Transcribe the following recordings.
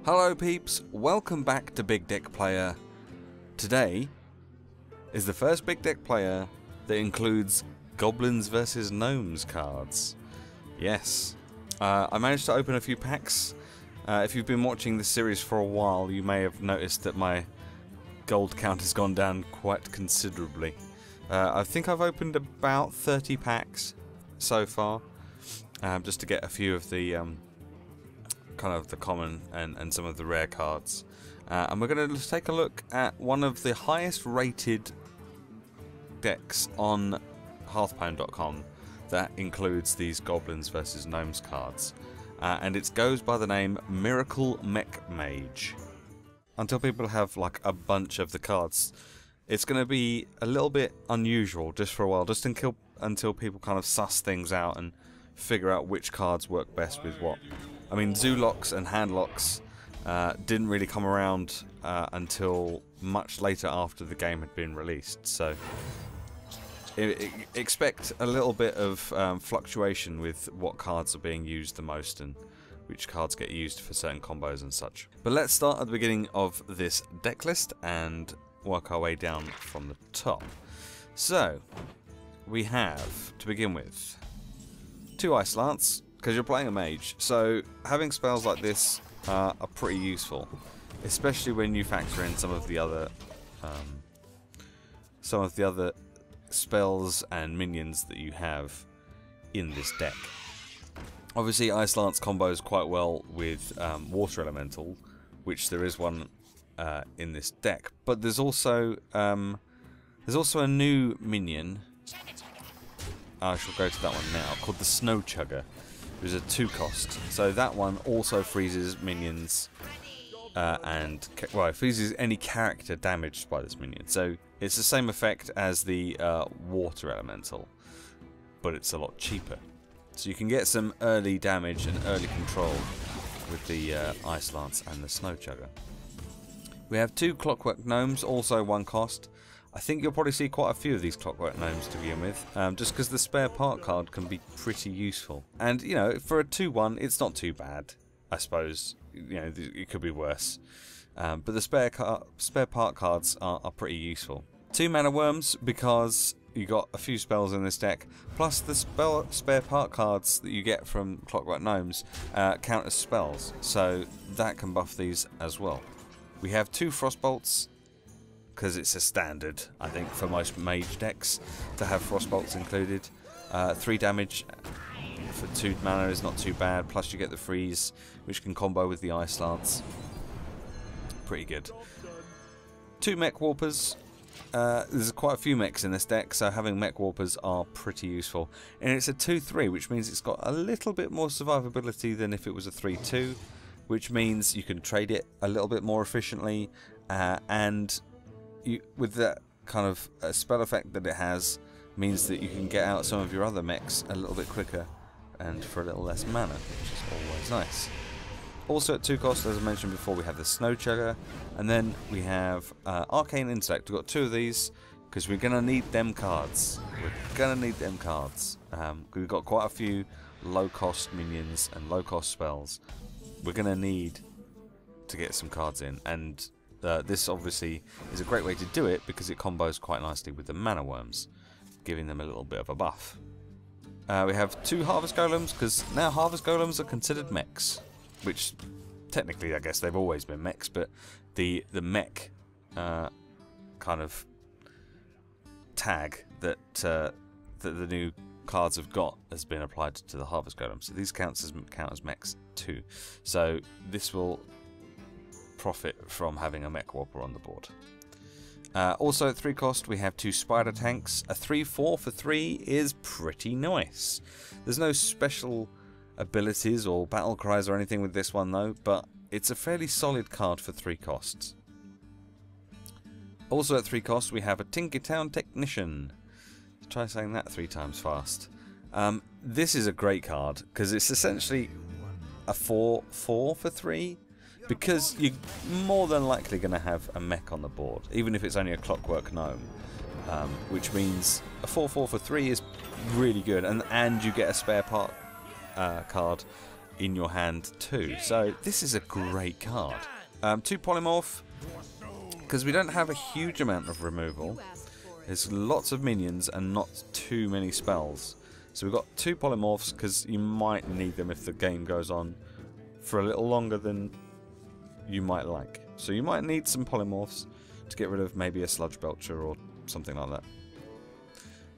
Hello peeps, welcome back to Big Deck Player. Today is the first Big Deck Player that includes Goblins versus Gnomes cards. Yes, I managed to open a few packs. If you've been watching this series for a while, you may have noticed that my gold count has gone down quite considerably. I think I've opened about 30 packs so far, just to get a few of the kind of the common and some of the rare cards. And we're going to take a look at one of the highest rated decks on Hearthstone.com that includes these Goblins versus Gnomes cards. And it goes by the name Miracle Mech Mage. Until people have like a bunch of the cards, it's going to be a little bit unusual just for a while, just until people kind of suss things out and figure out which cards work best with what. I mean, zoo locks and hand locks didn't really come around until much later after the game had been released, so expect a little bit of fluctuation with what cards are being used the most and which cards get used for certain combos and such. But let's start at the beginning of this deck list and work our way down from the top. So, we have, to begin with, 2 Ice Lance, because you're playing a mage, so having spells like this are pretty useful, especially when you factor in some of the other spells and minions that you have in this deck. Obviously, Ice Lance combos quite well with Water Elemental, which there is one in this deck, but there's also a new minion. I shall go to that one now, called the Snow Chugger. It was a 2-cost, so that one also freezes minions it freezes any character damaged by this minion. So it's the same effect as the Water Elemental, but it's a lot cheaper. So you can get some early damage and early control with the Ice Lance and the Snow Chugger. We have 2 Clockwork Gnomes, also 1 cost. I think you'll probably see quite a few of these Clockwork Gnomes to begin with, just because the spare part card can be pretty useful. And, you know, for a 2-1, it's not too bad, I suppose. You know, it could be worse. But the spare part cards are pretty useful. 2 Mana Worms, because you got a few spells in this deck, plus the spare part cards that you get from Clockwork Gnomes count as spells, so that can buff these as well. We have 2 Frostbolts, because it's a standard, I think, for most mage decks to have Frostbolts included. 3 damage for 2 mana is not too bad, plus you get the freeze, which can combo with the Ice Lance. Pretty good. 2 Mech Warpers. There's quite a few mechs in this deck, so having Mech Warpers are pretty useful. And it's a 2-3, which means it's got a little bit more survivability than if it was a 3-2, which means you can trade it a little bit more efficiently, and with that kind of spell effect that it has, means that you can get out some of your other mechs a little bit quicker and for a little less mana, which is always nice. Also at 2 cost, as I mentioned before, we have the Snow Chugger, and then we have Arcane Intellect. We've got 2 of these because we're going to need them cards. We've got quite a few low cost minions and low cost spells. We're going to need to get some cards in, and this obviously is a great way to do it because it combos quite nicely with the Mana Worms, giving them a little bit of a buff. We have 2 Harvest Golems, because now Harvest Golems are considered mechs, which technically I guess they've always been mechs, but the mech kind of tag that the new cards have got has been applied to the Harvest Golem, so these count as mechs too. So this will profit from having a Mech Warper on the board. Also at 3 cost we have 2 Spider Tanks. A 3/4 for 3 is pretty nice. There's no special abilities or battle cries or anything with this one though, but it's a fairly solid card for 3 costs. Also at 3 cost we have a Tinkertown Technician. Let's try saying that 3 times fast. This is a great card because it's essentially a 4/4 for 3. Because you're more than likely going to have a mech on the board, even if it's only a Clockwork Gnome, which means a 4/4 for 3 is really good, and you get a spare part card in your hand too. So this is a great card. 2 polymorph, because we don't have a huge amount of removal. There's lots of minions and not too many spells. So we've got 2 polymorphs because you might need them if the game goes on for a little longer than you might like. So you might need some polymorphs to get rid of maybe a sludge belcher or something like that.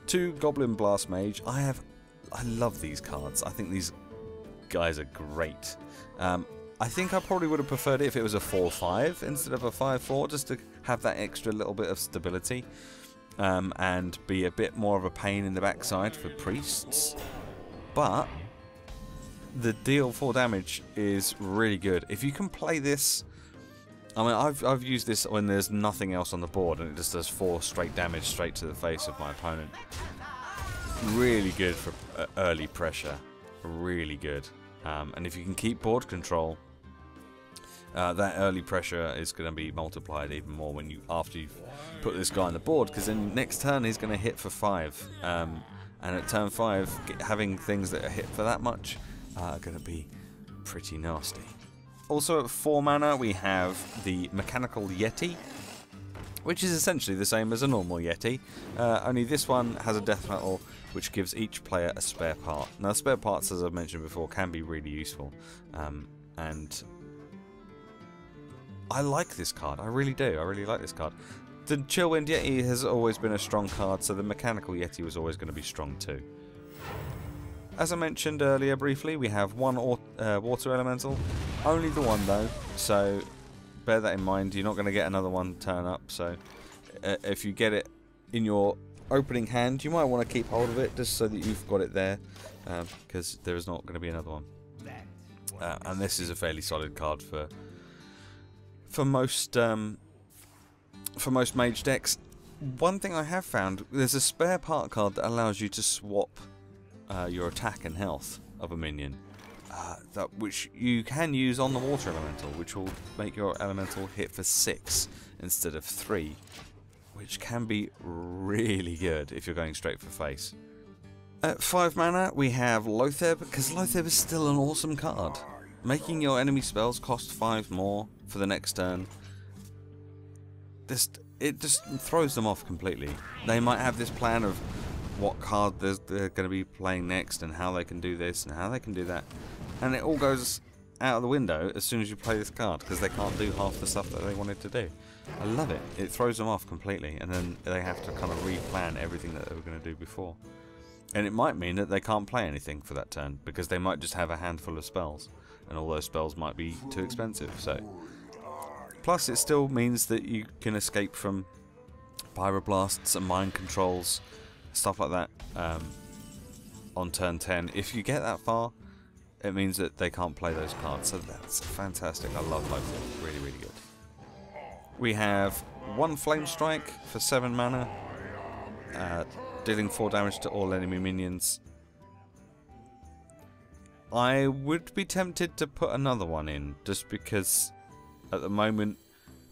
2 Goblin Blast Mage. I love these cards. I think these guys are great. I think I probably would have preferred it if it was a 4-5 instead of a 5-4, just to have that extra little bit of stability and be a bit more of a pain in the backside for priests. But the deal 4 damage is really good. If you can play this, I mean, I've used this when there's nothing else on the board and it just does 4 straight damage straight to the face of my opponent. Really good for early pressure. Really good. And if you can keep board control, that early pressure is going to be multiplied even more when after you've put this guy on the board, because then next turn he's going to hit for 5, and at turn 5 having things that are hit for that much are going to be pretty nasty. Also at 4 mana we have the Mechanical Yeti, which is essentially the same as a normal Yeti, only this one has a death metal which gives each player a spare part. Now spare parts, as I've mentioned before, can be really useful, and I like this card. I really do. I really like this card. The Chillwind Yeti has always been a strong card, so the Mechanical Yeti was always going to be strong too. As I mentioned earlier briefly, we have 1 Water Elemental. Only the 1 though, so bear that in mind. You're not going to get another one turn up, so if you get it in your opening hand, you might want to keep hold of it just so that you've got it there, because there is not going to be another one. And this is a fairly solid card for most mage decks. One thing I have found, there's a spare part card that allows you to swap your attack and health of a minion, which you can use on the water elemental, which will make your elemental hit for 6 instead of 3, which can be really good if you're going straight for face. At 5 mana we have Loatheb, because Loatheb is still an awesome card. Making your enemy spells cost 5 more for the next turn. It just throws them off completely. They might have this plan of what card they're going to be playing next and how they can do this and how they can do that, and it all goes out of the window as soon as you play this card, because they can't do half the stuff that they wanted to do. I love it. It throws them off completely, and then they have to kind of replan everything that they were going to do before. And it might mean that they can't play anything for that turn, because they might just have a handful of spells, and all those spells might be too expensive. So, plus it still means that you can escape from Pyroblasts and mind controls, stuff like that, on turn 10. If you get that far, it means that they can't play those cards, so that's fantastic. I love Loatheb. Really, really good. We have 1 Flame Strike for 7 mana, dealing 4 damage to all enemy minions. I would be tempted to put another one in, just because at the moment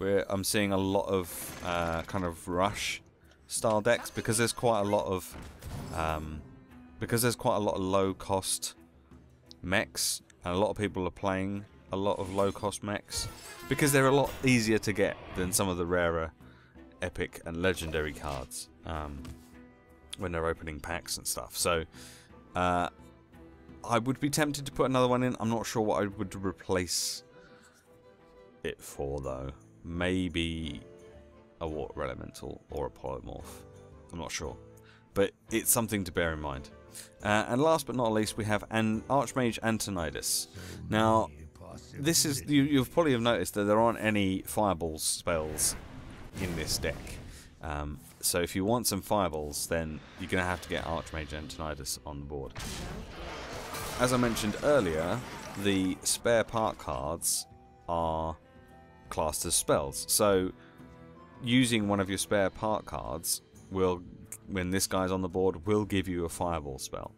I'm seeing a lot of kind of rush style decks, because there's quite a lot of low cost mechs, and a lot of people are playing a lot of low cost mechs because they're a lot easier to get than some of the rarer epic and legendary cards when they're opening packs and stuff. So I would be tempted to put another one in. I'm not sure what I would replace it for though. Maybe a water elemental or a polymorph. I'm not sure, but it's something to bear in mind. And last but not least, we have an Archmage Antonidas. Now, this is you've probably have noticed that there aren't any fireball spells in this deck. So if you want some fireballs, then you're going to have to get Archmage Antonidas on the board. As I mentioned earlier, the spare part cards are classed as spells. So using one of your spare part cards will, when this guy's on the board, will give you a fireball spell.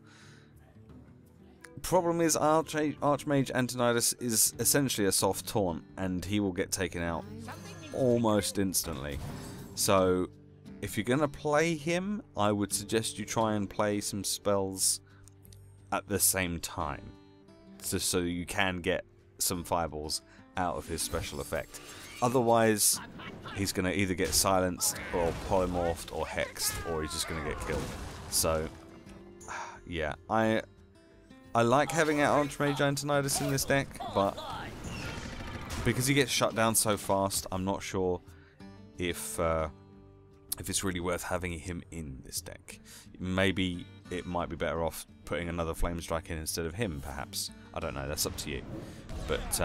Problem is, Archmage Antonidas is essentially a soft taunt, and he will get taken out almost instantly. So if you're going to play him, I would suggest you try and play some spells at the same time. just so you can get some fireballs out of his special effect. Otherwise, he's going to either get silenced or polymorphed or hexed, or he's just going to get killed. So, yeah, I like having out Archmage Antonidas in this deck, but because he gets shut down so fast, I'm not sure if it's really worth having him in this deck. Maybe it might be better off putting another Flame Strike in instead of him, perhaps. I don't know, that's up to you. But,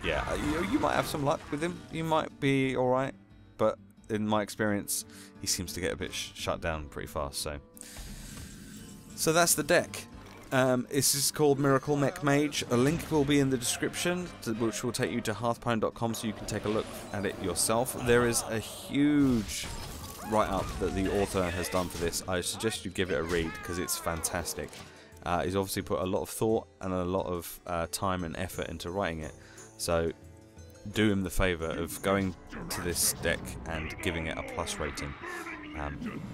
yeah, you might have some luck with him. You might be alright, but in my experience, he seems to get a bit shut down pretty fast, so that's the deck. This is called Miracle Mech Mage. A link will be in the description, which will take you to hearthstone.com so you can take a look at it yourself. There is a huge write-up that the author has done for this. I suggest you give it a read because it's fantastic. He's obviously put a lot of thought and a lot of time and effort into writing it. So do him the favour of going to this deck and giving it a plus rating.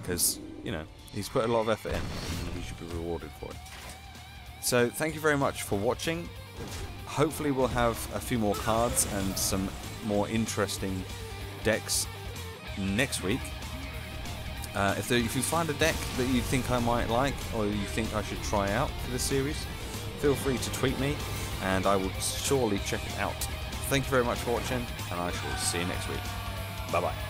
Because, you know, he's put a lot of effort in and he should be rewarded for it. So thank you very much for watching. Hopefully we'll have a few more cards and some more interesting decks next week. If you find a deck that you think I might like or you think I should try out for this series, feel free to tweet me and I will surely check it out. Thank you very much for watching and I shall see you next week. Bye bye.